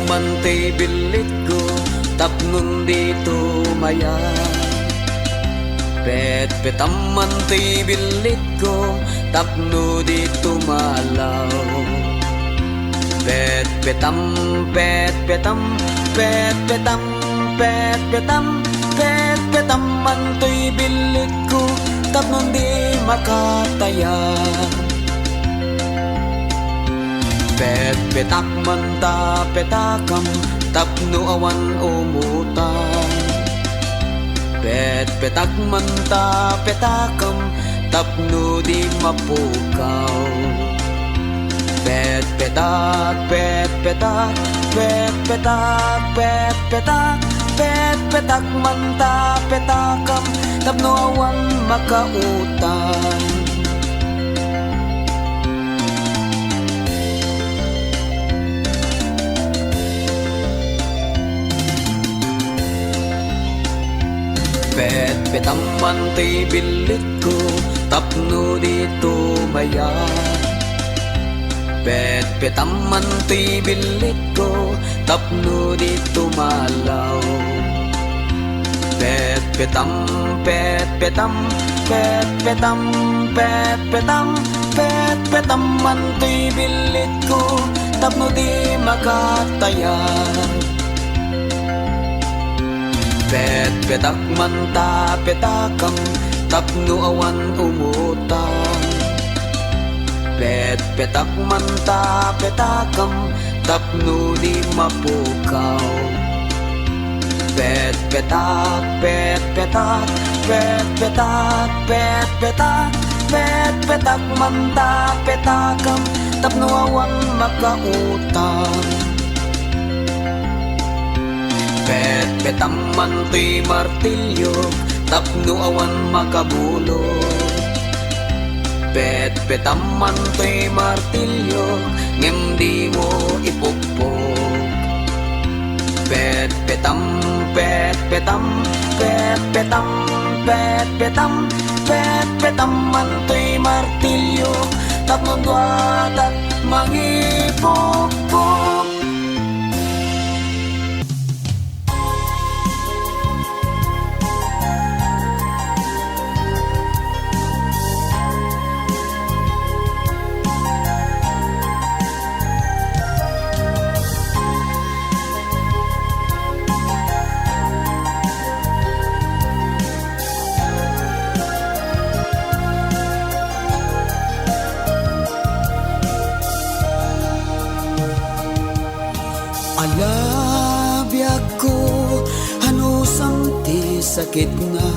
man ti bilit ko tapnon dito maya. Petpetam man ti bilit ko tapno dito malaw. Petpetam, petpetam, petpetam, petpetam, petpetam man ti bilit ko tapnon di makataya. Petpetak man ta petakam tapno awan umutang. Petpetak man ta petakam tapno di mapukaw. Petpetak, petpetak, petpetak, petpetak, petpetak man ta petakam tapno awan makautang. Petpetam man ti bilit ko tapno dito maya. Petpetam man ti bilit ko tapno dito malaw. Petpetam, petpetam, petpetam, petpetam, petpetam man ti bilit ko tapno di makataya. Petpetak man ta petakam tapno awan umutang. Petpetak man ta petakam tapno di mapukaw. Petpetak, petpetak, petpetak, petpetak, petpetak man ta petakam tapno awan makautang. Petpetam man ti martilyo tapno awan makabulog. Petpetam man ti martilyo ngem di mo ipukpok. Petpetam, petpetam, petpetam, petpetam, petpetam man ti martilyo tapno duatat mangipukpok. Alabyak ko hanusang ti sakit nga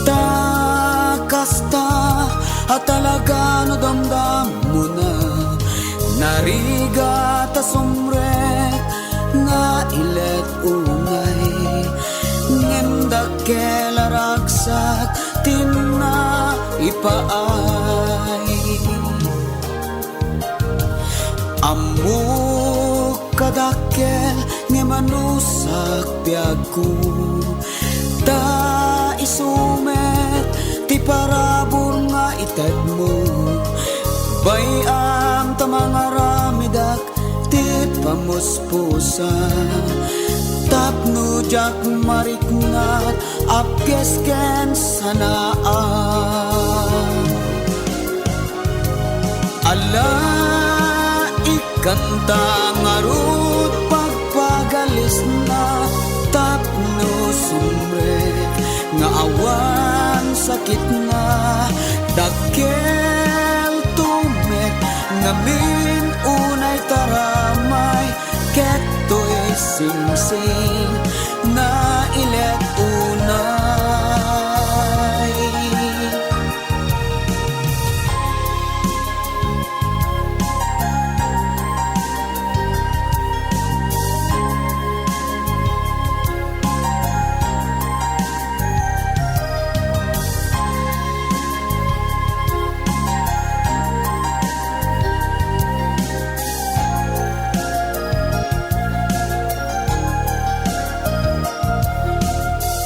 takasta at talaga no damdam mo na nariga ta sumrek nga ilet ungay ngem kelaragsak tinna ipaay amuk kadakkel nga manusak piagku ta isumet ti parabor nga ited mo bayam ta mga ramidak ti pamuspusa tapno jak marikngat apkesken sanaan ala ikanta ngarut pagpagalis na tapno sumrek nga awan sakit na dakkel tumek ngamin unay taramay ketoy singsing na ilet unay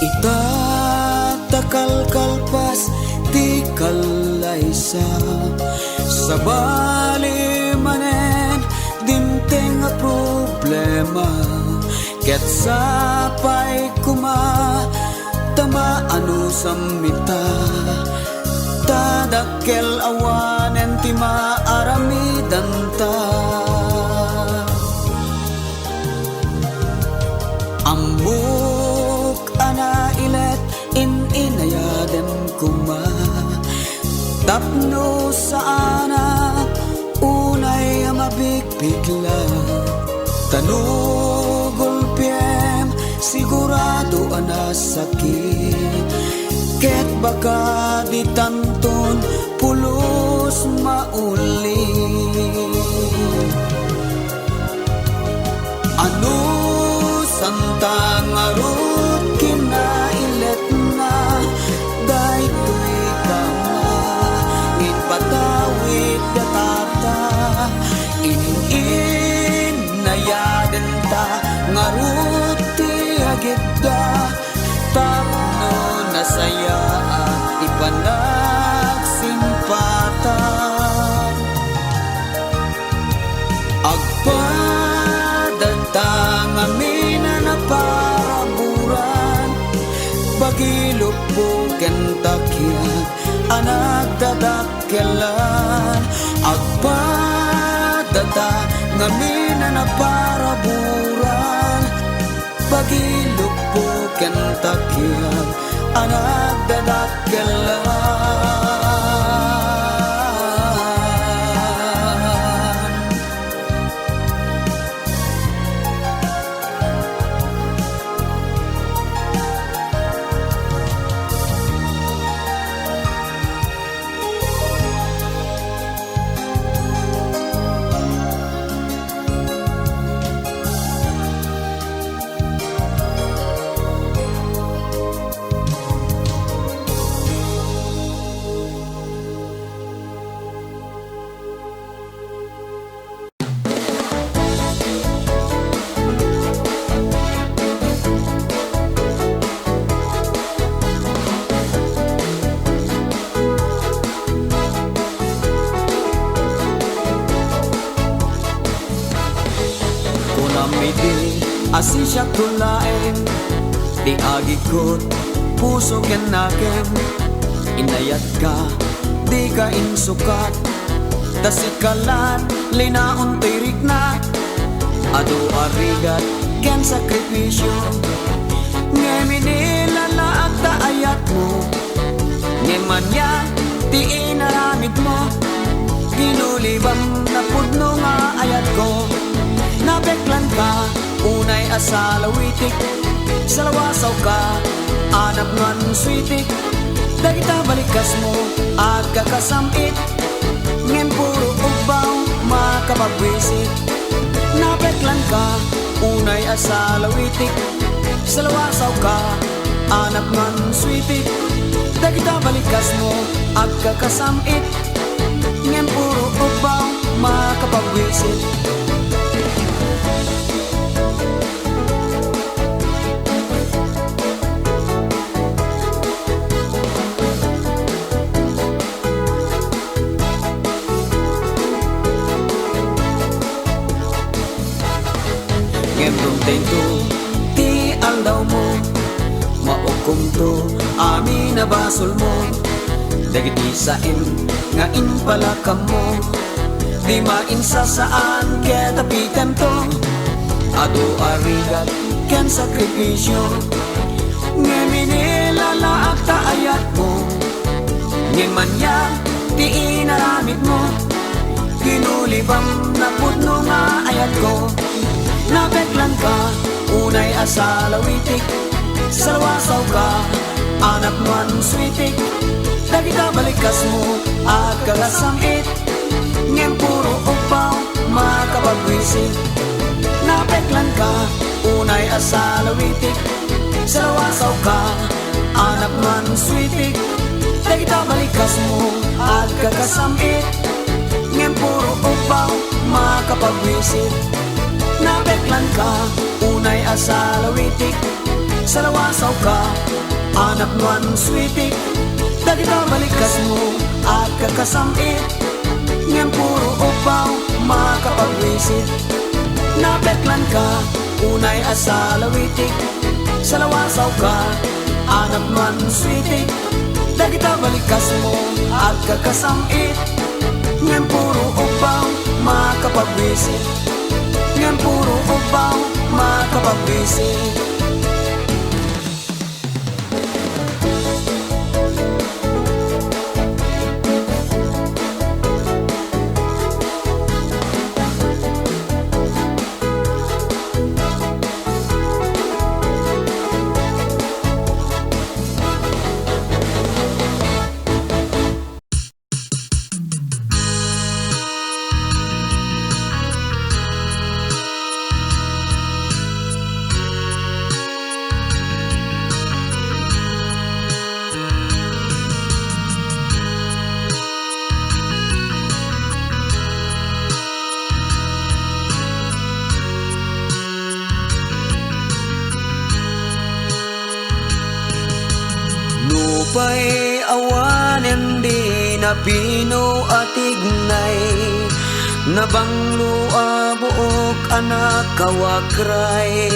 itatakal-kalpas ti kalaysa sa bali manen dimteng a problema problema. Ket sapay kuma tamaan sa mita, tadakkel awanen ti maaramidan ta. Amuk ana ilet inayaden kuma, tapno sa ana unay mabigbigla. Tanugol piem sigurado ana sakit, ket baka di tanton pulos mauli. Ano santang arut kinailet na daytoy kama ipatawid datata inayaden ta ngarut ti agidda tapno nasaya ipanag simpata. Agpadantang amin na paraburan, bagilupuken takyan anak dadakkelan. Agpadantang amin na paraburan, bagilupuken takyan anak dadakkelan. Asin siya tulain, di agikot, puso ken nakem. Inayat ka, di ka insukat, tasikalan, linaon tirik na. Ado arigat, ken sakripisyo, ngeminila na agta ayat mo. Ngemanya, di inaramid mo, ginulibang na pudno nga ayat ko. Nabeklan ka, unay asalawitik, salawasaw ka, anap man switik. Dagita balikas mo, at kakasamit, ngem puro ubaw, makapagwisit. Nabeklan ka, unay asalawitik, salawasaw ka, anap man switik. Dagita balikas mo, at kakasamit, ngem puro ubaw, makapagwisit. Tento, ti aldaw mo, maukom to, amin na basol mo. Dagiti sain, ngain pala ka mo, di mainsa saan, kaya tapikan to. Ado arigat, ken sakripisyo, ngeminila laak ta ayat mo. Ngemanya, ti inaramid mo, ginulibang na pudno nga ayat ko. Nabeklan ka, unay asalawitik, salawasaw ka, anak man switik. Dagita balikas mo, at kagasamit, ngem puro upaw, makapagwisit. Nabeklan ka, unay asalawitik, salawasaw ka, anak man switik. Dagita balikas mo, at kagasamit, ngem puro upaw, makapagwisit. Nabeklan ka, unay asalawitik, salawasaw ka, anak man switik. Dagita balikas mo, at kakasamit, ngem puro upaw, makapagwisit. Napetlan ka, unay asalawitik, salawasaw ka, anak man sweetik. Dagita balikas mo at kakasamit, ngayon puro ubaw, makapagwisit. Ngayon puro ubaw, makapagwisit. Nupay awanen di na pino at ignay, nabanglo a buok anak kawakray.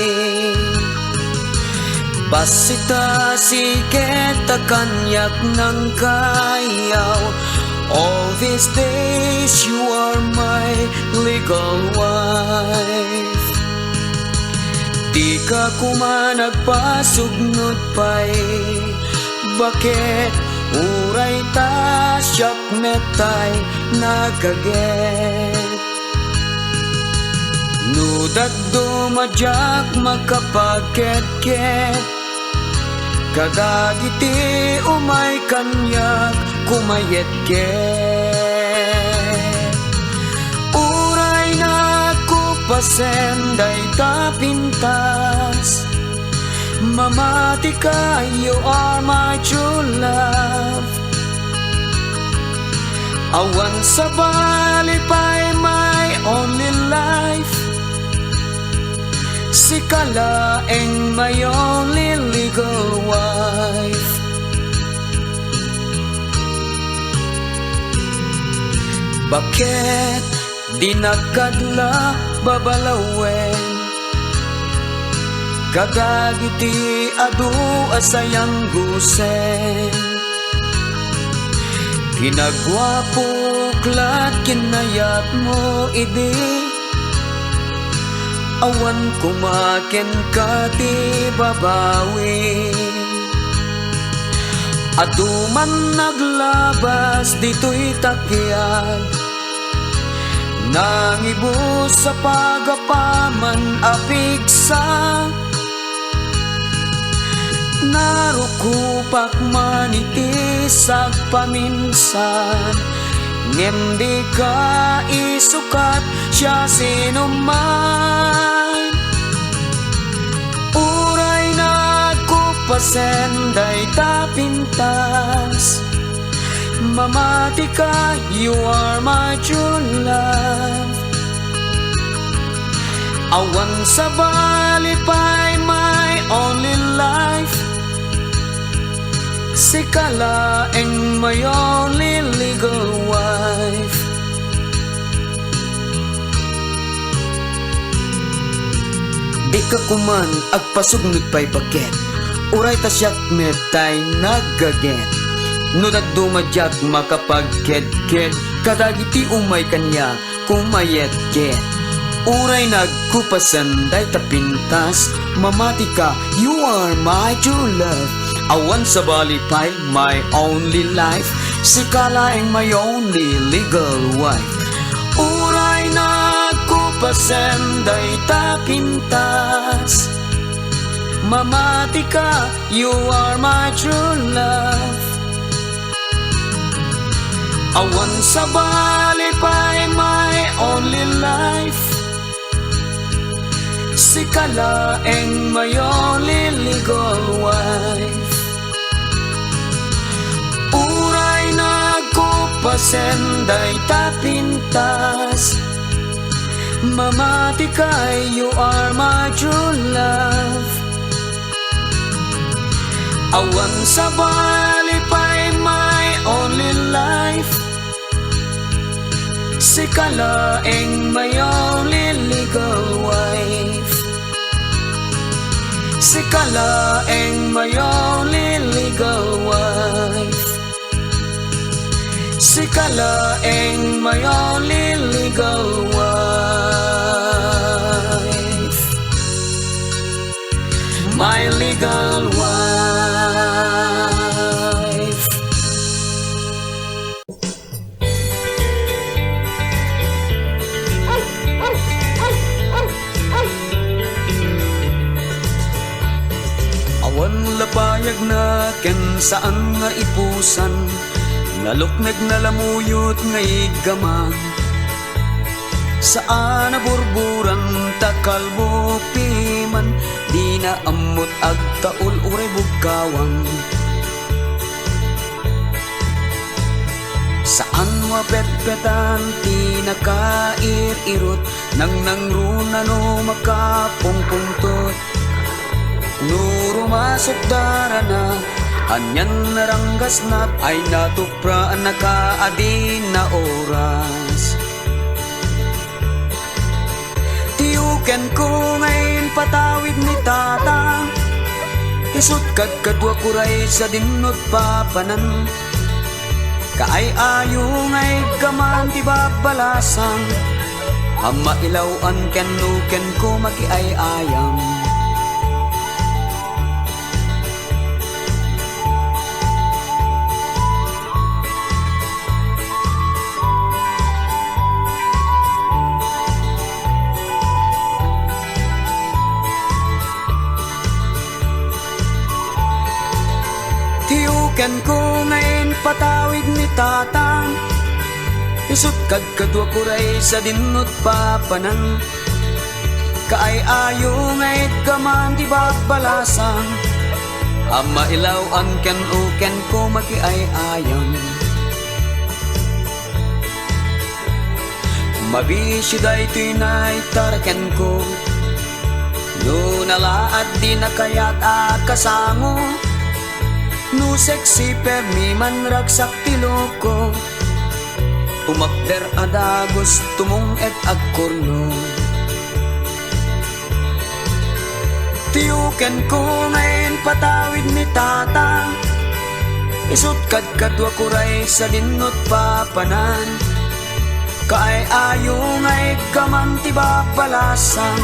Basita siket a kanyak ng kayaw, all these days you are my legal wife. Di ka kuma nagpasugnod pa'y, bakit uray ta siyak metay nagaget? Nudat dumadyak makapagket-ket, kadagiti umay kanyak kumayet-ket. Uray na kupasenday ta pintas, mamati ka, you are my true love. Awan sa balipay, my only life. Si kalaeng my only legal wife. Bakit di nakadla babalawen? Kadagiti adu asayang gusen, kinagwapuklat kinayat mo idi, awan kumaken ka di babawi. Adu man naglabas dito'y takyag, nangibus sa pagapaman apigsa. Narukupak manitisag paminsan, hindi ka isukat siya sinuman. Uray nagkupasenday tapintas, mamati ka, you are my true love. Awan sa balipay, my only life. Si kalaeng my only legal wife. Di ka kuman agpasugnod pa'y baget, uray ta siyak metay nagaget. Nudat dumadyak makapagket-ket, kadagiti umay kanya kumayet-ket. Uray nagkupasanday tapintas, mamati ka, you are my true love. Awan sa balipay, my only life. Si kalaeng my only legal wife. Uray nagkupasenday tapintas, mamati ka, you are my true love. Awan sa balipay, my only life. Si kalaeng my only legal wife. Uray nagkupasenday tapintas, mamati ka, you are my true love. Awan sa balipay, my only life. Si kalaeng my only legal wife. Si kalaeng mayo liligaw wife, si kalaeng mayo liligaw wife, my legal wife. Awan lapayag na ken saan nga ipusan, naluknag na lamuyot nga igaman. Saan na burburan takalbo piman, di na amot agtaul uray bugkawang. Saan mapetpetan ti nakair-irot, nang nangruna no makapungpungtot. Nuro masok darana, anyan naranggas nat ay natupra nakaadin na oras. Tiyuken ko ngayon patawid ni tatang, isut kadkadwa kuray sa dinot papanan. Kaay ayo ngay gaman ti babalasang, ama ilawan ken nuken ko makiay ayam. Tiyuken ko ngayon patawid ni tatang, isut kadkadwa kuray sa dinot papanan. Kaay ayo ngayon gaman di babalasang, ama ilawan ken uken ko makiay ayam. Mabisyo day tinay taraken ko, no nalaad di na kayat akasango. No sexy permi man ragsak tiloko, umakder ada gusto mong et agkorno. Tiyuken ko ngayon patawid ni tatang, isut kadkadwa kuray sa dinot papanan. Kaay ayo ngay gaman ti babalasang,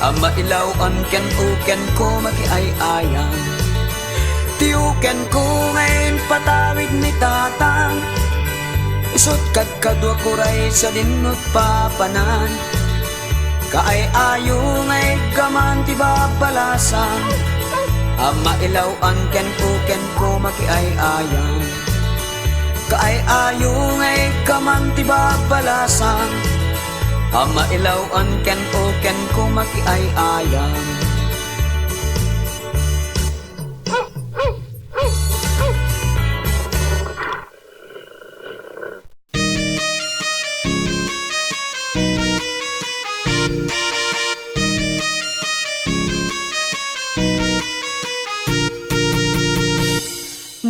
ama ilawan ken uken ko makiay ayam. Tiyuken ko ngayon patawid ni tatang, isut kadkadwa kuray sa dinot papanan. Kaay ayo ngay gaman ti babalasang, ama ilawan ken uken ko makiay ayam. Kaay ayo ngay gaman ti babalasang, ama ilawan ken uken ko makiay ayam.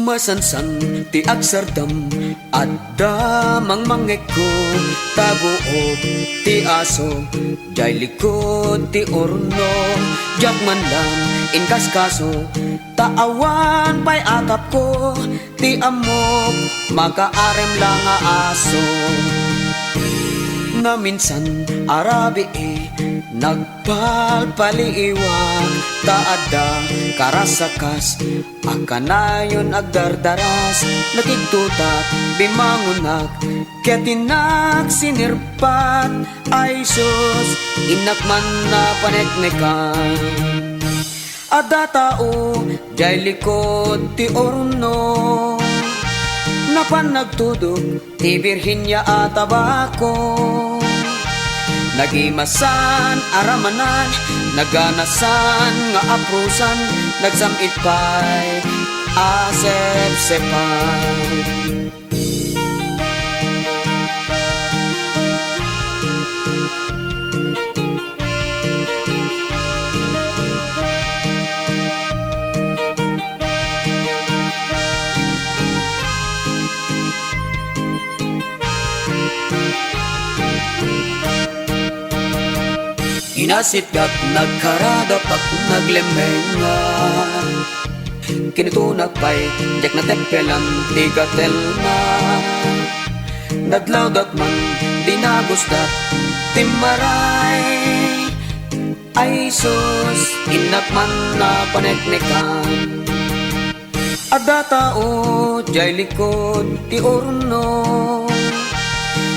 Masansan ti agsardam adda mangmangek ko, taguog ti aso jay likod ti orno. Jakman lang inkaskaso, taawan pa'y akap ko, ti amok makaarem lang nga aso. Na minsan arabi nagpalpaliiwag, taada karasakas akanayon agdardaras. Nakigtutat bimangunak ketinak sinirpat, ay sus inakman na paneknekan. Ada tao jay likod ti orno, napan nagtudog ti Birhinya at tabako. Nagimasan aramanan, naganasan nga aprusan, nagsamit pa'y asep-sepan. Hinasit kat nagkaradap at naglemengan. Kinitunak pa'y jak na tempelan tigatel na. Nadlawdat man dinagusdat timaray. Ay sus, inak man na paneknekan. Ada tao, jay likod, ti urno.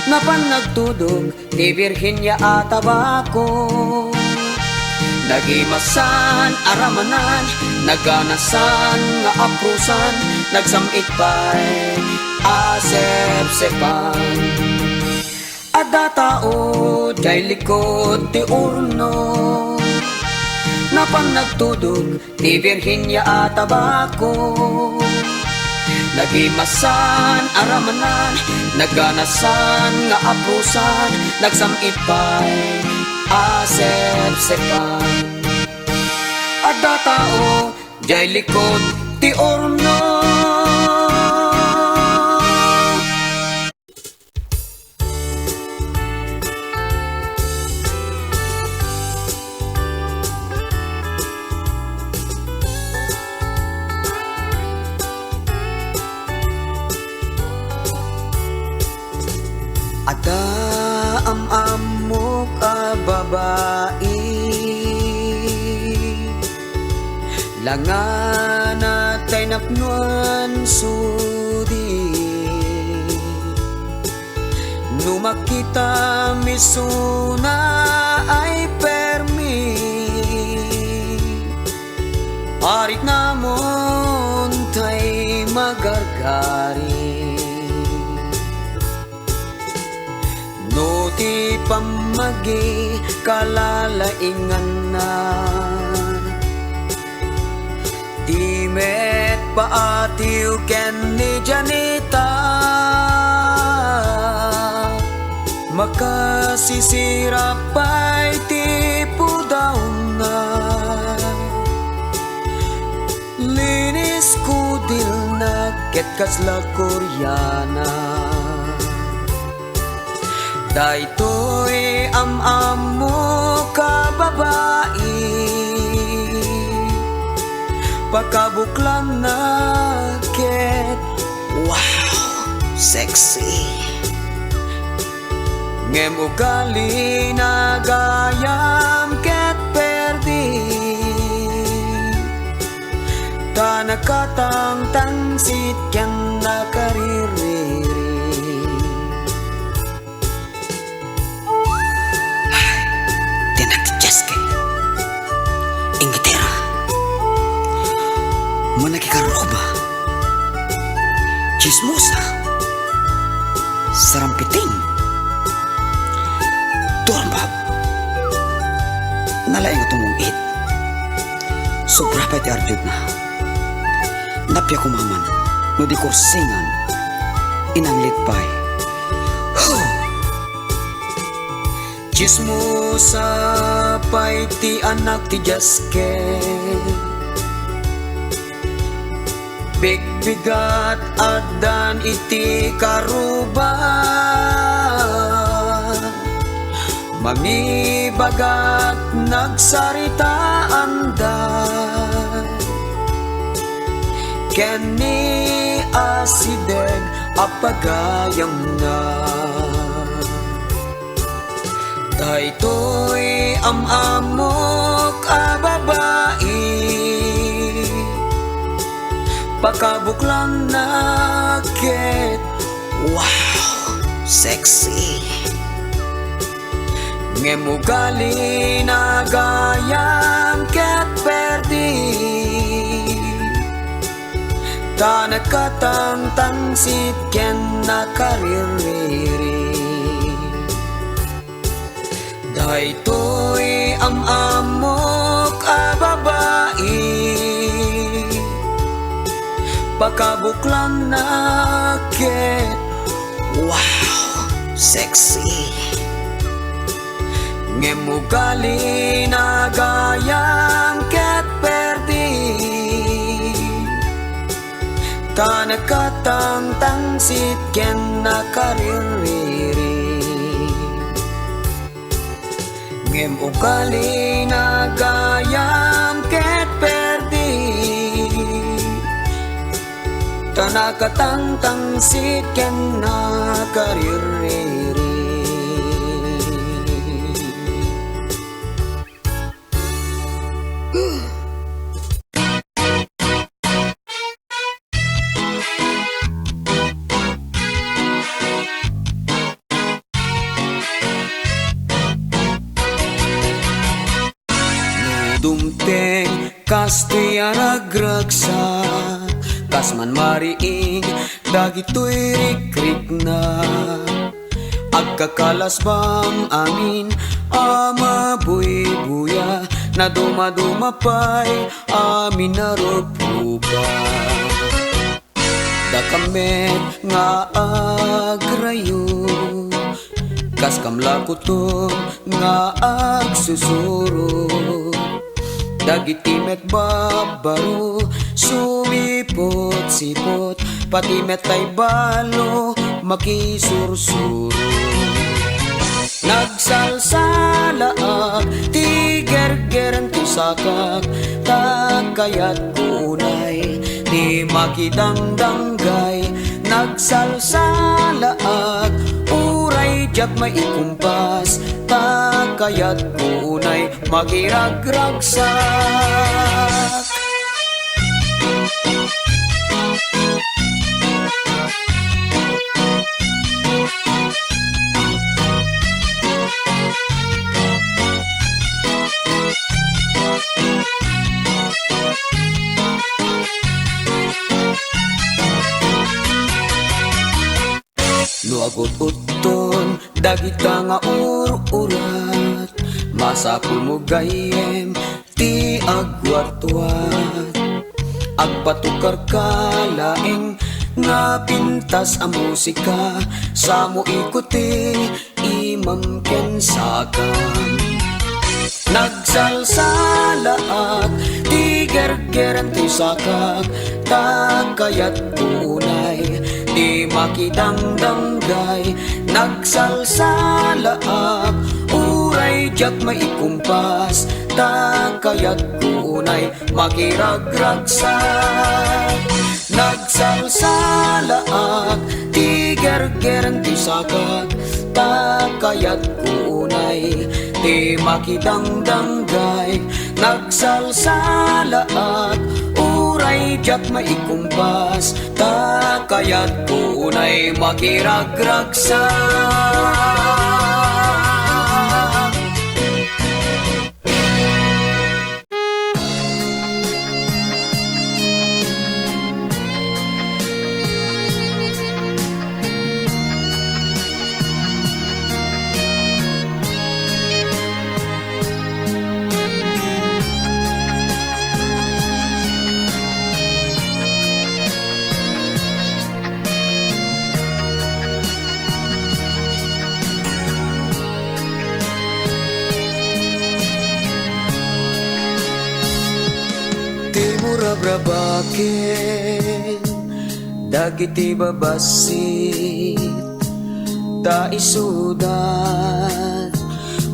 Napan nagtudog, ti Virginia at tabako. Nagimasan, aramanan, naganasan, nga aprusan, nagsamit pa'y asep-sepan. Ada tao, jay likod, ti urno. Napan nagtudog, ti Virginia at tabako. Nagimasan, aramanan, naganasan, nga aprusan, nagsamit pa'y asep-sepan. Ada tao, jay likod, ti urno. Ada am-amok a babae, langan natay napnuan sudi. Numakita misuna ay permi, parit namon tay magargari. No ti pamagi kalalaingan na, di met paatiw ken ni Janita. Makasisira pa'y tipo daw na, linis kudil na ket kasla Koreana. Daytoy am-amo ka babae, pakabuklang na ket wow, sexy. Ngem ugali na gayam ket perdi, tanakatang tangsit ken nakaririri. Manakikaroba, chismosa, sarampiting, dormbab, nalaing tumungit. Sobra pa'y ti arjud na. Napya kumaman, no di kursingan, inanglit pa'y. Chismosa pa'y ti anak ti Jaske, bigbigat at dan iti karuba. Mangibagat nagsaritaan da, ken ni asideg apagayam na. Daytoy am-amok a babae, pakabuklang na ket wow, sexy. Ngem ugali na gayam ket perdi, tanakatang tangsit ken nakaririri. Daytoy am-amok a babae, pakabuklang na ket wow, sexy. Ngem ugali na gayam ket perdi, tanakatang tangsit ken nakaririri. ngem ukali nagayam ket perdi tanakatang tangsit ken nakariri. Dumteng kastoy anagragsa kas man mariing dagitoy rikrik na agkakalas bang amin ama buya na dumadumapay amin na rupuba dakamet nga agrayo kas kamlakutom nga agsusuro dagiti met babaro sumipot-sipot pati met tay balo makisursuro nagsalsalaak tigergeran ti sakak takayat kunay ti makidangdanggay nagsalsalaak uray jak maikumpas takayat kunay makiragragsak. Nuagot uton dagita nga ururat masapul mo gayem ti agwatwat agpatukar kalaeng nga pintas ang musika sa mo ikuti imam ken sakam nagsalsalaak tigergeran ti sakak takayat kunay di makidangdanggay nagsalsalaak uray jak maikumpas takayat kunay makiragragsak nagsalsalaak tigergeran ti sakak takayat kunay di makidangdanggay nagsalsalaak uray jak maikumpas takayat kunay makiragragsak. Brabaken dagiti babasit ta isudat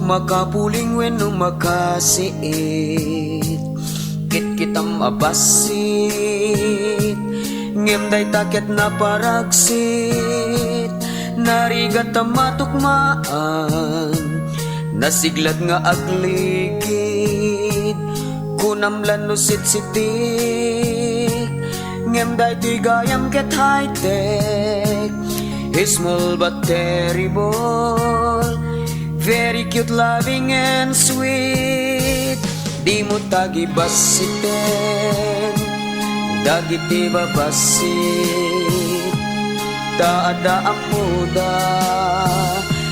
makapuling wenno makasiit kitkitam abasit ngem day taket na paragsit narigat matukmaan nasiglat nga agligid kunamlan no sit-sitik ngem day tigayam ket high-tech small but terrible very cute, loving and sweet di mo tagi basiten dagiti babasit daada ang muda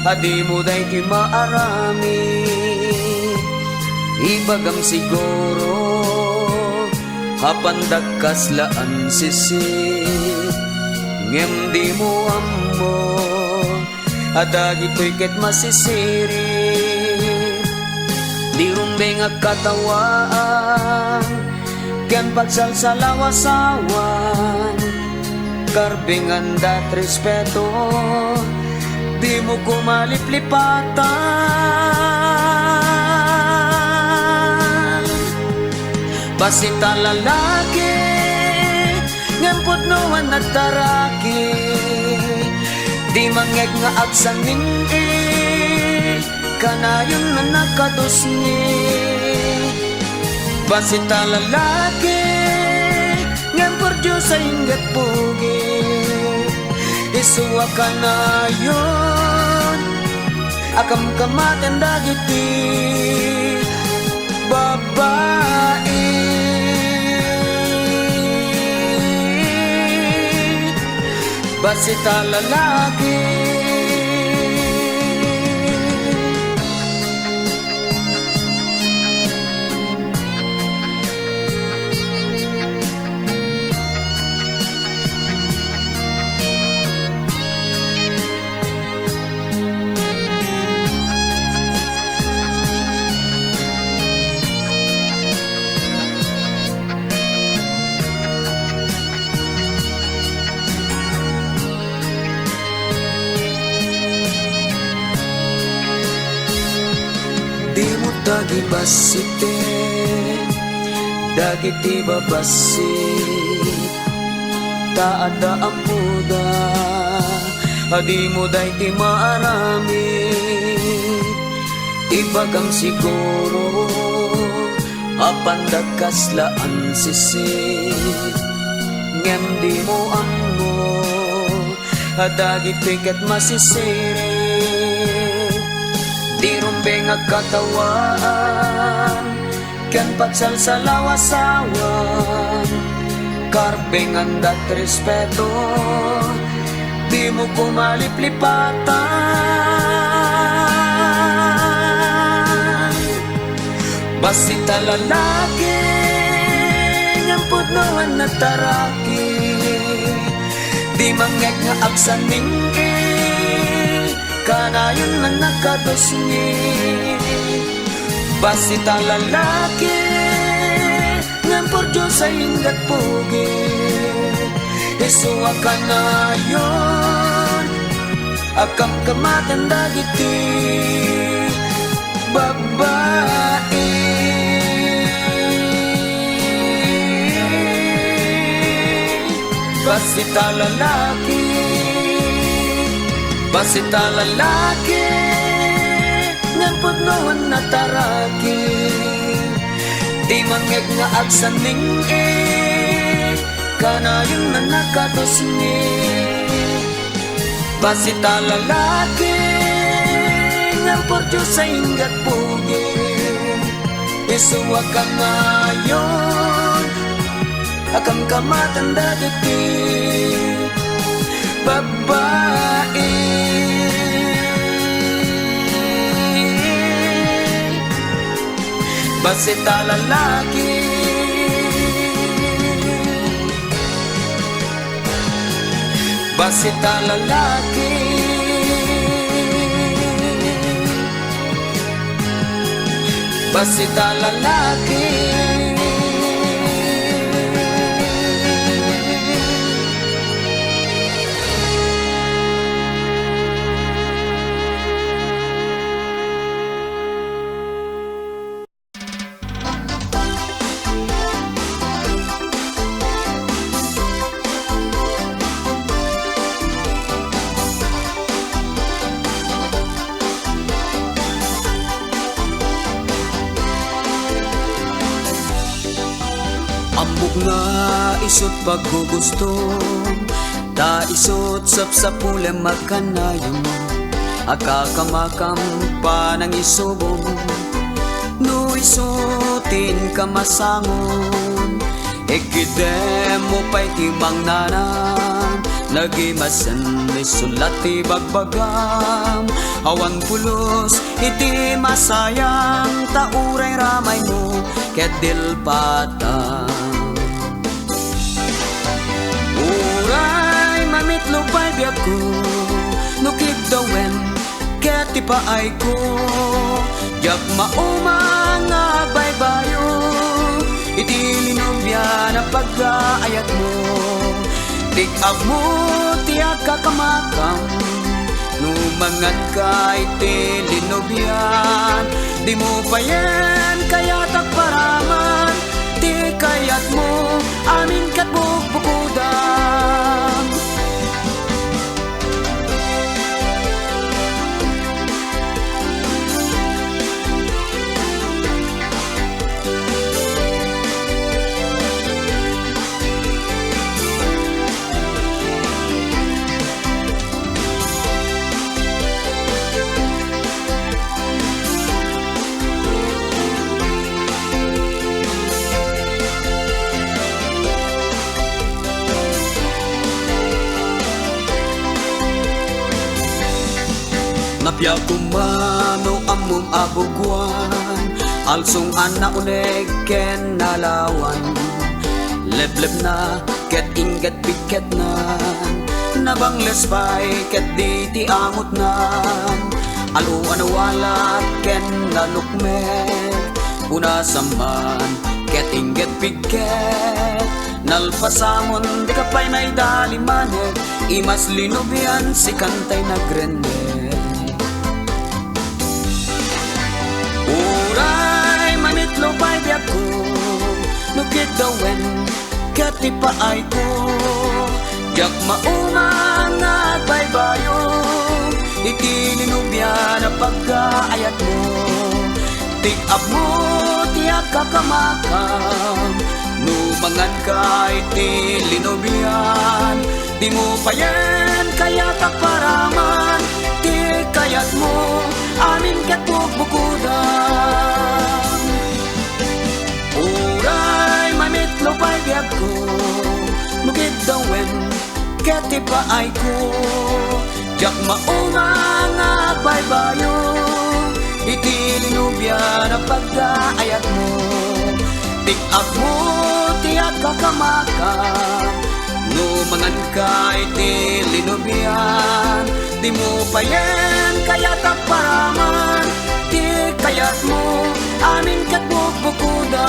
adi mo day ti maarami ibagam siguro hapandag kaslaan sisit ngem di mo ammo adagitoy ket masisiri di rumbeng agkatawaan ken pagsalsalawasawan karbingan dat respeto di mo kumaliplipatan Basita lalaki ngampod nuwan nagtaraki, di mangeg nga agsaning kanayon na nakadusni. Basita lalaki ngampod Diyos sa ingat pugi, isuwa kanayon akam kamaten dagiti babae. Basita lalaki di mo dagi basite, dagiti babasi, taada ang muda, adi mo day ti maarami, ibagang siguro, apandagas laan sisi, ngem di mo amo, dagiti ket masisiri. Di rumbeng agkatawaan, ken patsal sa lawasawan, karbengan dat respeto, di mo kumaliplipatan. Basita lalaki ngampod nuwan nagtaraki, di mangeg nga agsaning kanayon na nakadusni. Basita lalaki ngampod Diyos sa ingat pugi, isuwa kanayon akam kamaten dagiti babae. Basita lalaki, basita lalaki ngampod nuwan nataraki, di mangeg nga agsaning kanayon na nakadusni. Basita lalaki ngampod Diyos sa ingat pugi, isuwa kanayon akam kamaten dagiti babae. Basita lalaki, basita lalaki, basita lalaki. Ambok nga isot paggugusto, ta isot sapsapulem magkanayon, akakamakam pa ng isubong, no isutin ka masangon, ikidem mo pa'y timang nanan, nagimasan isulat ti bagbagam, awan pulos iti masayang, tauray ramay mo ket dilpatang. Uray mamitlo pa'y biyak ko, nukid dawen ket ipaay ko, yak maumang nga baybayo, iti linubya na pag-aayat mo, tig-ab mo tiyak kakamakam, numangan ka iti linubyan, di mo pa yan kaya takparaman, tig kayat mo amin kat bukbukudan. Napya kumano amum abugwan, alsong ana uneg ken nalawan. Lebleb na ket ingat piket na, nabangles pay ket di ti amot na. Alu anawala ken nalukmet, una saman ket ingat piket. Nalpasamon di kapay may dalimanet, imas linubian si kantay nagrende. Uray mamitlo pa'y biyak ko, nukit dawen kati paay ko. Yak maumang at baybayo, iti linubya na pagkaayat mo. Tig-up mo tiyak kakamakam, numangan ka iti linubyan. Di mo pa yan kaya takparaman, ti kayat mo amin kat bukbukudan. Uray mamitlo pa'y biyak ko, mugid dawen kati paay ko. Jak maumang at baybayo, iti linubya na pagkaayat mo. Tig-up mo tiyak kakamakam, numangan ka iti linubyan. Di mo pa yan kaya takparaman, di kayat mo amin kat bukbukudan.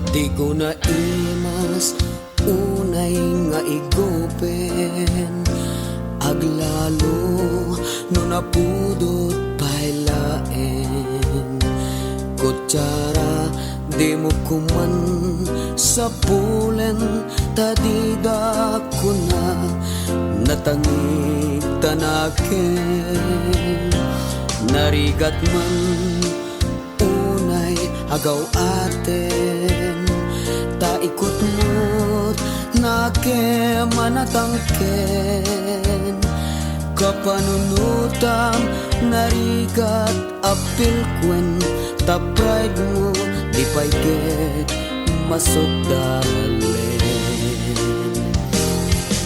Di ko na imas unay nga igupen, aglalo no napudot pailaen. Kutsara di mo kuman sa pulen, tadida ko na natangig tanaken. Narigat man unay agaw aten, taikot mo't nakemanatangken. Kapanunutam narigat apilkwen, ta pride mo di payket masugdalen.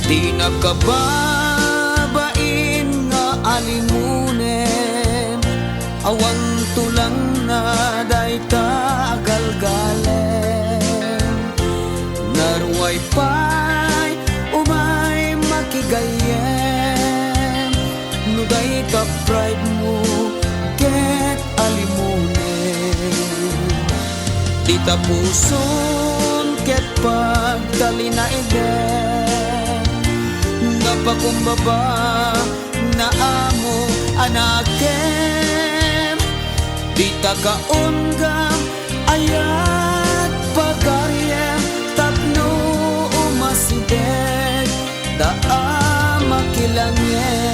Di nakababain nga alimunen, awang tulang na dayta galgalen. Narway pa'y umay makigayen, no dayta pride mo ket alimunen. Di tapuson ket pagtalinaiden, napakumbaba na amo anakem. Di tagaunggam ayat pagaryem, tapno umasideg daa makilangyen.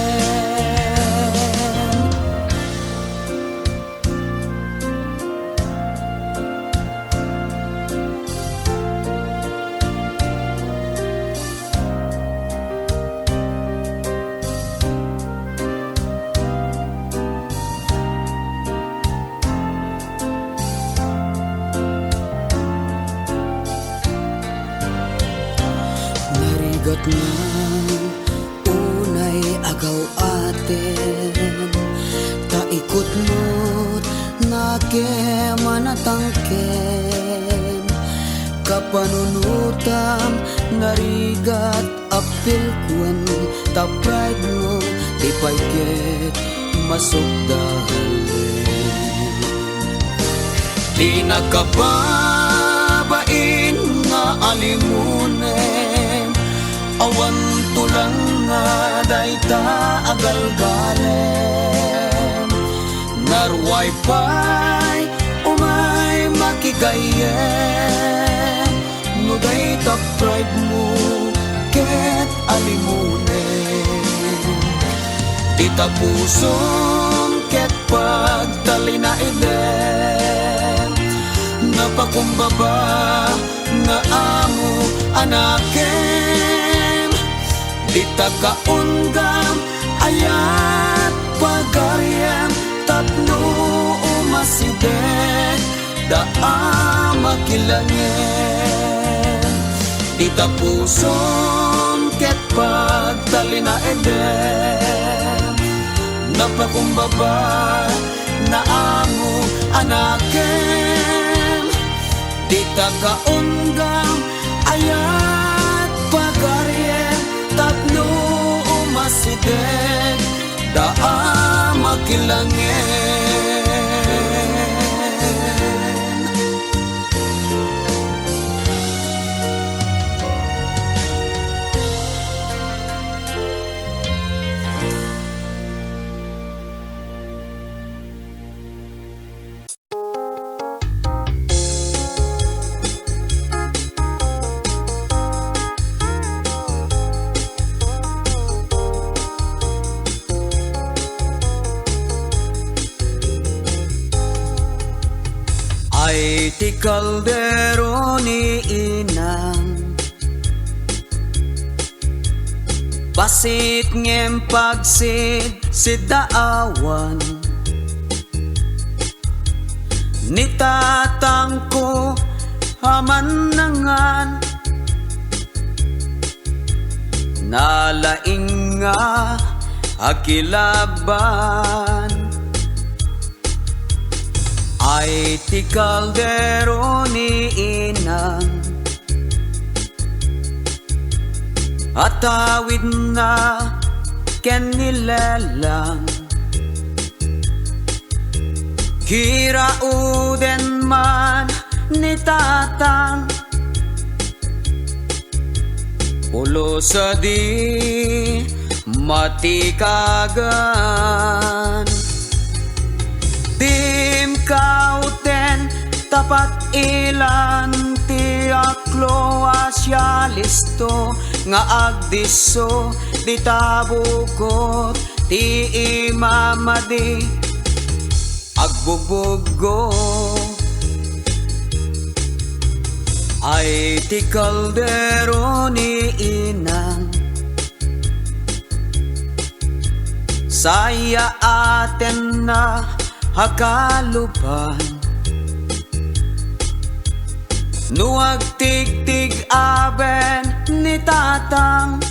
panunutam narigat apil kuan ta pride mo di payket masugdahalin di nakababain nga alimunen awan tulang nga dayta agalgalen narway pay umay makigayen no dayta pride mo ket alimunen di tapuson ket pagtalina iden napakumbaba nga amo anakem di takaunggam ayat pagaryam tapno umasiden daa makilangin di tapuson ket pagtalina eden napakumbaba na amo anakem di takaunggam ayat pagaryam tapno umasiden daa makilangin ay ti kaldero ni inang pasit ngem pagsid si daawan ni tatang ko haman nangan nalaing nga akilaban ay ti kaldero ni inang atawid na ken nilelang kirauden man ni tatang ulo sa di matikagan tim kauten tapat ilan ti aklo asyalisto nga agdiso di tabukot ti imamadi agbubugo ay ti kaldero ni inang saya aten na hakalupan nuag tig-tig aben ni tatang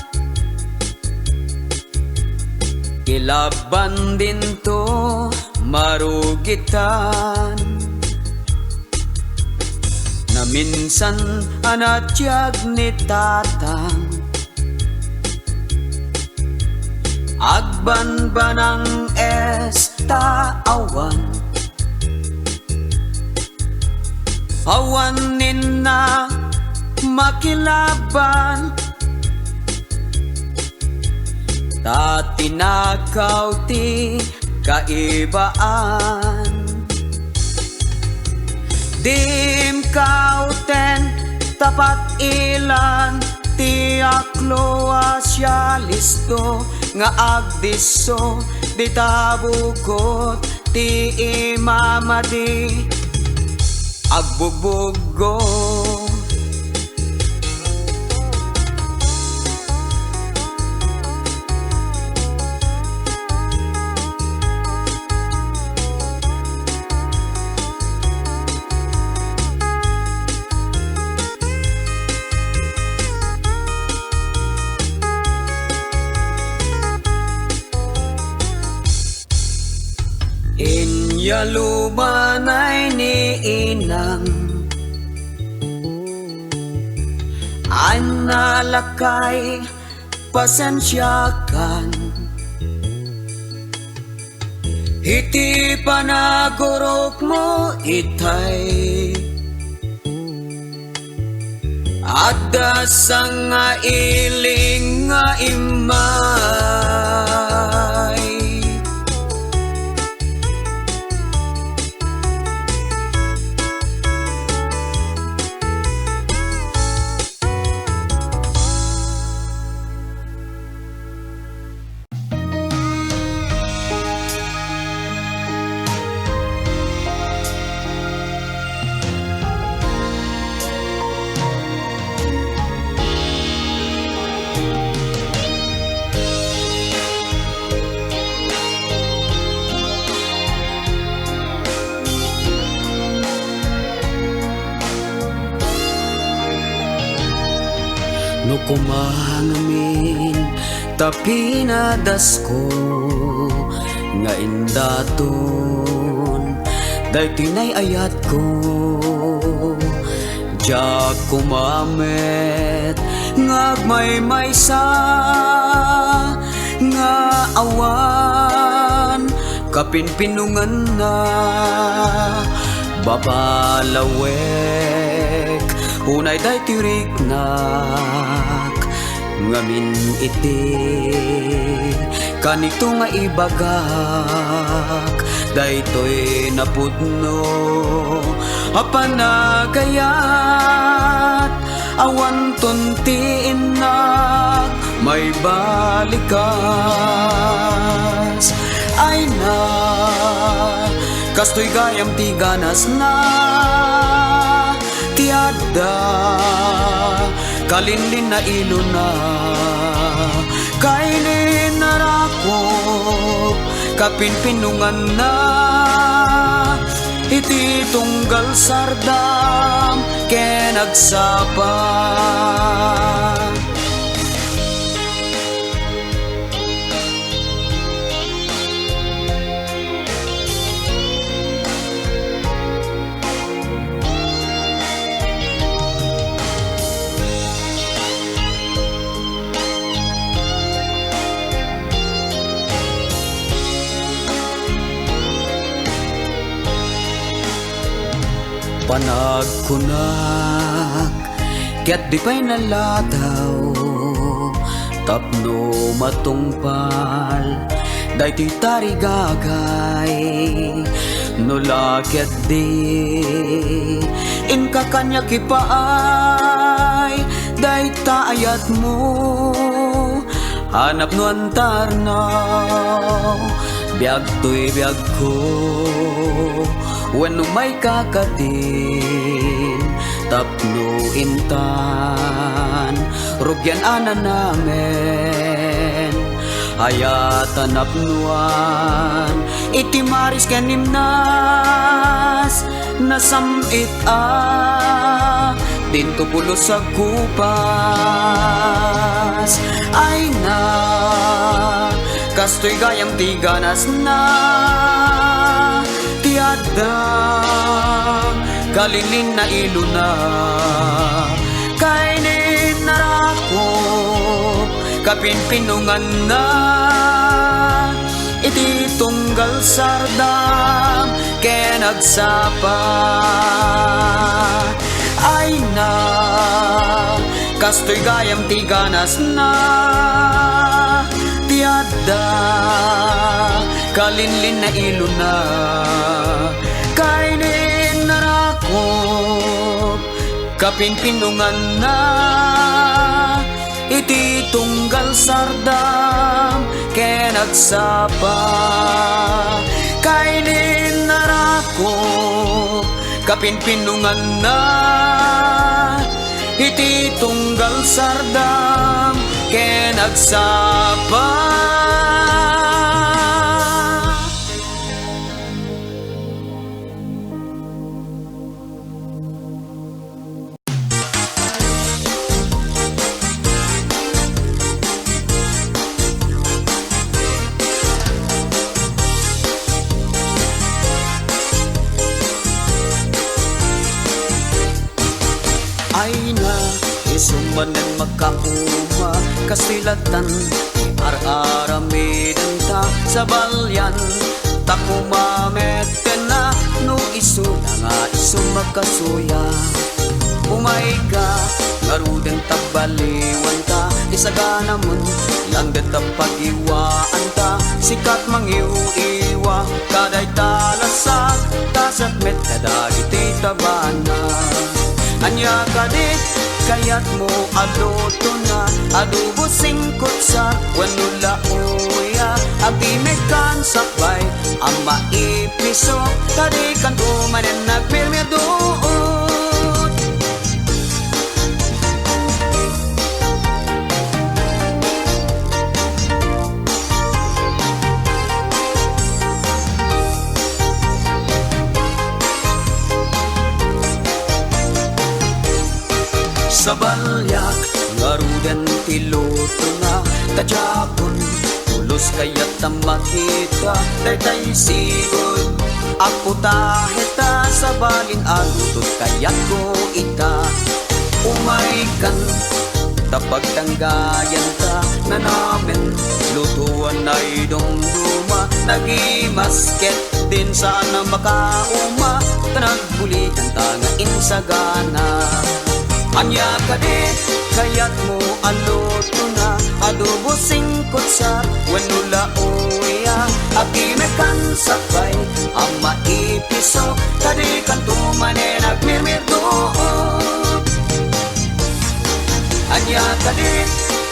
kilaban din to marugitan na minsan anatyag ni tatang agbanbanang awan awanin na makilaban tatinakaw ti kaibaan dim kauten tapat ilan ti aklo asyalisto nga agdiso di tabukot ti imamadi agbubugo Inyalumanay ni inang I'm nalakay, pasensyakan. Iti panagurok mo itay, adda sang nga iling nga imay. No kumangamin tapinadas ko nga indaton day tinay ayat ko diya kumamet ngagmay maysa nga awan kapinpinungan na babalawek unay day tirik nak ngamin iti kanito nga ibagak daytoy napudno apanagayat awan tuntiin nak may balikas ay na kastoy gayam tiganas na tiada kalinlin na ilo na kailin narakop kapinpinungan na iti tunggal sardam kenagsapa. Panagkunak kaya't di pa'y nalataw tapno matungpal day ti tarigagay no lakyat di inkakanya kipaay day taayat mo hanap no antarnaw biag to'y biag ko when may kakatin tapno intan rugyan ana namin hayatan apnuan iti maris kanimnas nasamit dinto pulo sa kupas ay na kastoy gayam tiganas na tiada kalilin na ilo na kainin narakop kapinpinungan na iti tunggal sardam kenagsapa ay na kastoy gayam tiganas na tiada kalinlin na ilo na kainin narakop kapinpinungan na iti tunggal sardam kenagsapa kainin narakop kapinpinungan na iti tunggal sardam kenagsapa. Ay na isuman na makauma kasilatan ar-aramidan ta sa balyan ta kumameten na no isu na nga isu makasuya umay ka ngarudan tabaliwan ta isagana mon lang deta pagiwaan ta sikat mangiu-iwa kaday talasag tasat met kadagiti tabana anya kadit kayat mo aluto na adubo singkot sa wanula uya abimekan sakbay ang maipiso kadikan umanen nagpirmirdoon sa balyak ngarudan piloto na tadyapon tulos kayat na makita daytay sigod ako taheta sa balin alutot kayat ko ita umaikan tapag tanggayan ta na namin lutuan na idumduma nagimasket din sana makauma tanagbulikan ta nga insagana anya kade kayat mo aluto na adobo singkot sa wanula uya agimekan sakbay ang maipiso kade kan tumane nagmirmirdoon anya kade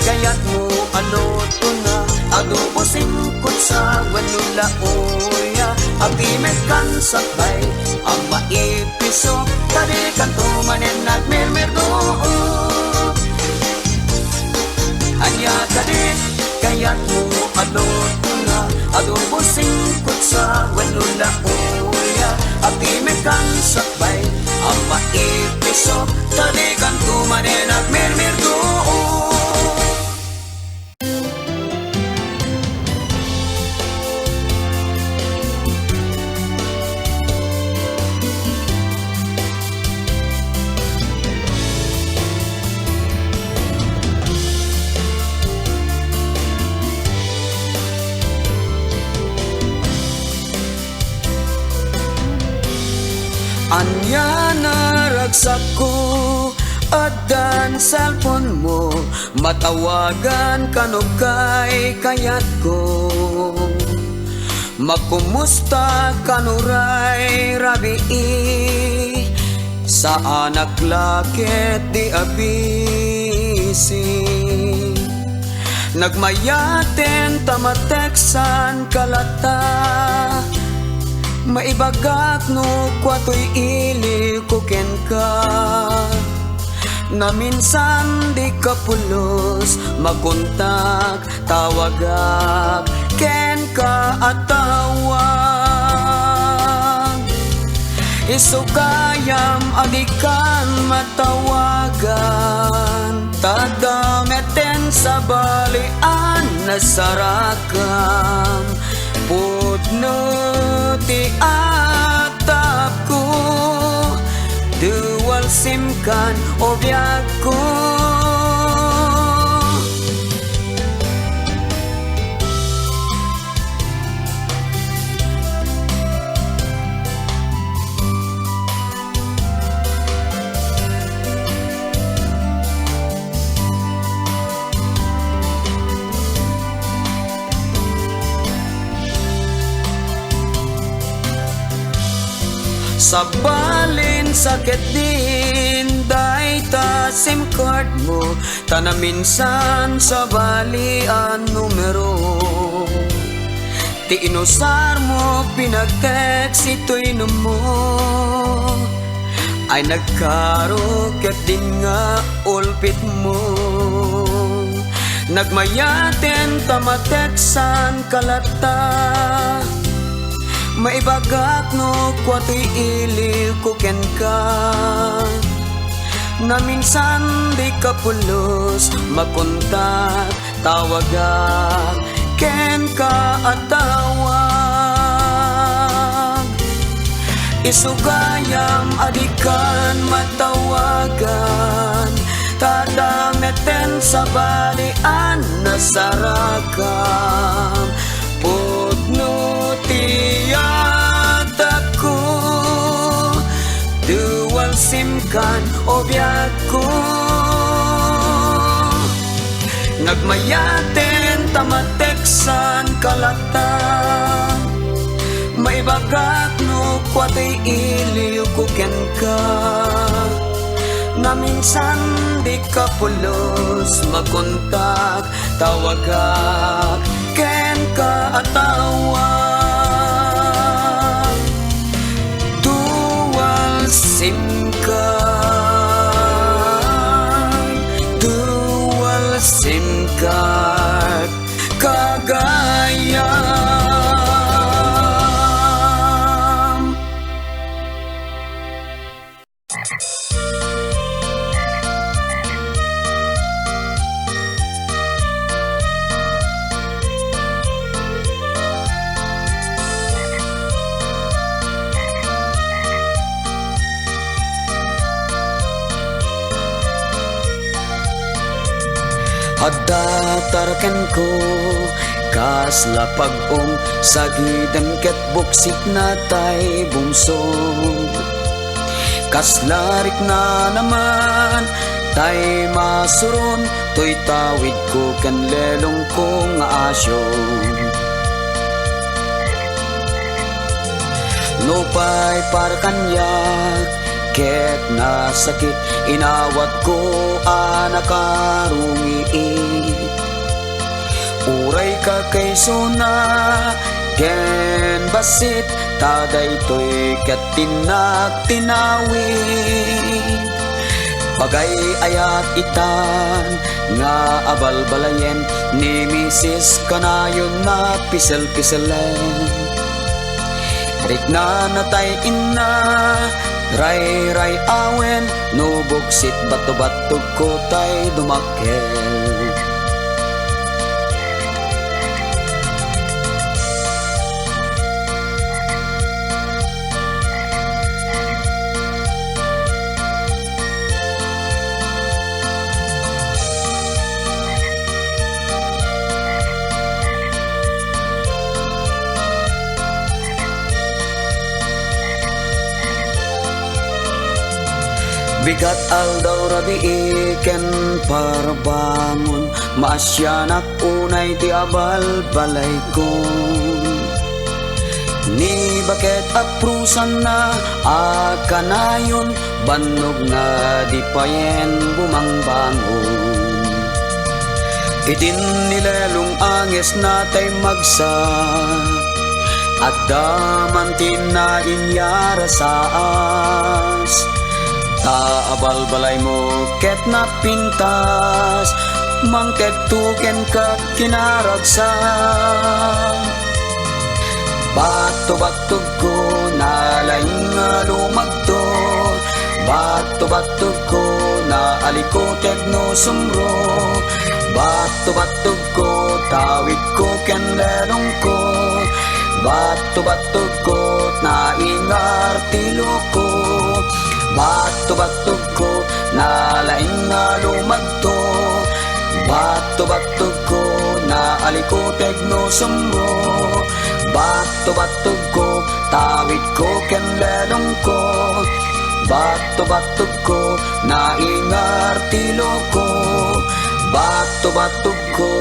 kayat mo aluto na adobo singkot sa wanula uya agimekan sakbay ang maipiso kade kan tumane nagmirmirdoon anya kade kayat mo aluto na adobo singkot sa wanula uya agimekan sakbay ang maipiso kade kan tumane nagmirmirdoon anya naragsak ko adan cellphone mo matawagan kanugay kayat ko makumusta kanuray rabii sa anak lakit di abisi nagmayaten tamateksan kalata maibagak no kwato'y ili kuken ka na minsan di ka pulos makontak tawagak ken ka at tawag isukayam adikan matawagan tagameten sa balian na sarakam pudno ti atap ko dual sim kan o biag ko sa balin sakit din day ta SIM card mo tana minsan sa balian numero ti inusar mo pinag-text ito'y mo ay nagkaroket din nga ulpit mo nagmayaten tamateksan kalata maibagak no kwato'y ili kuken ka na minsan di ka pulos makontak tawagak ken ka at tawag isugayam adikan matawagan tadamet mayaten sa balian na saragam pudno tiyat ako dual sim kan o biyag ko nagmayaten tamateksan kalata may bagat no kwatay iliw ko ken ka na minsan di ka pulos magkontak tawagak ken ka atawag dual sim card dual sim card kagayam Hadda tarakan ko kas lapag-ong sagidan ket buksit na tay bungsod kas larik na naman tay masuron toy tawid ko kan lelong ko nga asyon no pay para kanyak ket na sakit inawat ko anakarungiit uray ka kay suna ken basit taday toy ket tinawid bagay ayat itan nga abalbalayen ni Mrs. Kanayon na pisel-piselen rik na natay ina ray awen no buksit bato-bato ko tay dumakel bigat aldaw rabi iken para bangon maasyanak unay ti abal balay ko ni baket aprusan na akanayon bannog nga di payen bumangbangon itin nilelong anges natay magsa at damantin na inyara sa as taabalbalay mo ket na pintas mangket tuken ka kinaragsa bato-batog ko nalaing lumagto bato-batog ko na alikotek no sumro bato-batog ko tawid ko ken lerong ko bato-batog ko na ingar tilo ko bato-batog ko na laing nga lumagto bato-batog ko na alikotek no sumro bato-batog ko tawid ko ken ledong ko bato-batog ko na ingar tilo ko bato-batog ko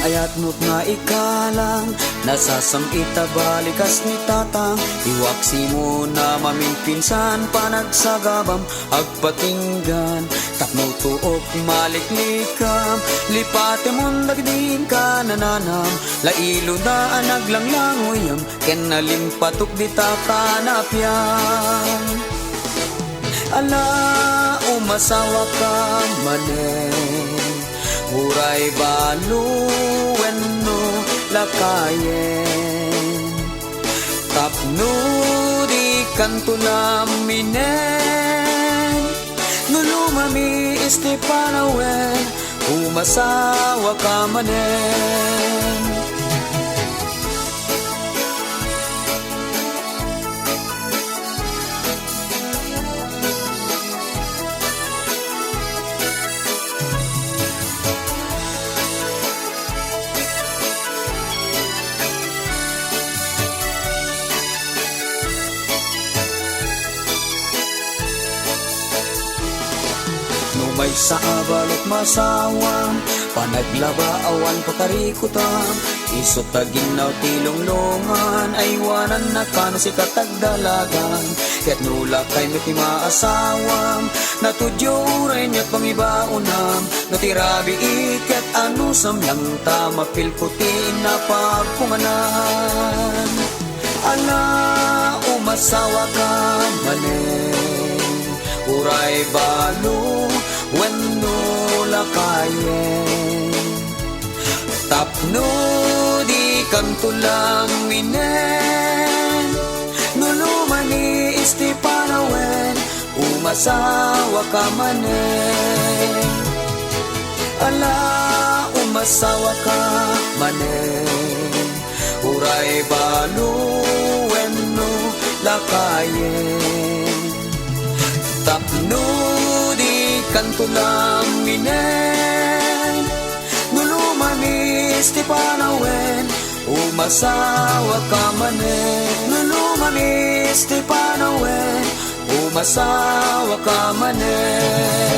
ayat mo't nga ikalang nasasamita balikas ni tatang iwaksi mo na maming pinsan panagsagabam agpatinggan tapno tuok maliklikam lipate mon dagdin ka nananam lailo na anaglanglangoyam ken nalimpatok dita kanapyan ala umasawa ka manen Huray baluwen no lakayen Tapno di kantulaminen Nulumami istipanawen umasawa ka manen. May sa abalot masawam, panaglaba awan pakarikutam, isot taginaw tilonglongan, ay wanan na kan si katagdalagan, ket nula kay miti maasawam, natudyo uray niya't pangibaunam, natirabi iket ano samlang tama pilputin na pagpunganan. Ala, umasawa ka manen, uray balo, wenno lakayen, tapno di kantulang minen, nulumani istipanawen, umasawa ka manen. Ala, umasawa ka manen, uray balo, wenno lakayen, tapno di kantulang minen, nulumamis ti panawen, umasawa ka manen. Nulumamis ti panawen, umasawa ka manen.